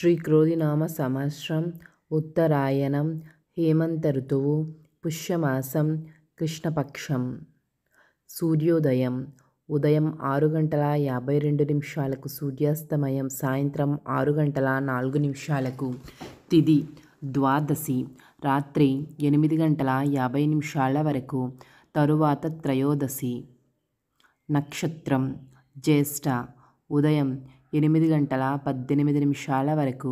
శ్రీక్రోధినామ సంవత్సరం ఉత్తరాయణం హేమంత ఋతువు పుష్యమాసం కృష్ణపక్షం. సూర్యోదయం ఉదయం 6:52 సూర్యాస్తమయం సాయంత్రం 6:04. తిథి ద్వాదశి రాత్రి 8:50 వరకు, తరువాత త్రయోదశి. నక్షత్రం జ్యేష్ఠ ఉదయం 8:18 వరకు,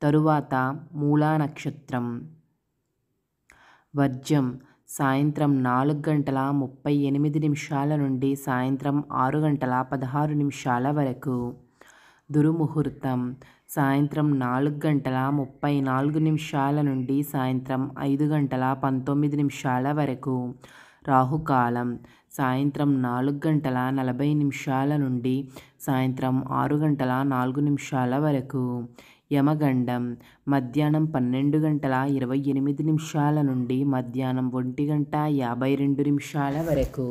తరువాత మూలా నక్షత్రం. వర్జ్యం సాయంత్రం 4:38 నుండి సాయంత్రం 6:16 వరకు. దుర్ముహూర్తం సాయంత్రం 4:34 నుండి సాయంత్రం 5:19 వరకు. రాహుకాలం సాయంత్రం 4:40 నుండి సాయంత్రం 6:04 వరకు. యమగండం మధ్యాహ్నం 12:28 నుండి మధ్యాహ్నం 1:52 వరకు.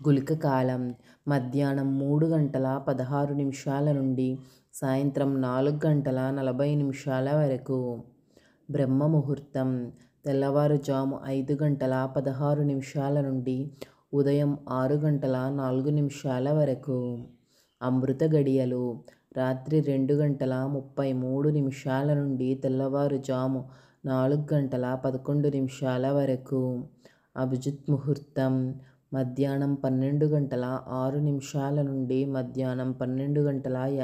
గుళికకాలం మధ్యాహ్నం 3:16 నుండి సాయంత్రం 4:40 వరకు. బ్రహ్మముహూర్తం తెల్లవారుజాము 5:16 నుండి ఉదయం 6:04 వరకు. అమృత గడియలు రాత్రి 2:33 నుండి తెల్లవారుజాము 4:11 వరకు. అభిజిత్ ముహూర్తం మధ్యాహ్నం 12:06 నుండి మధ్యాహ్నం 12:50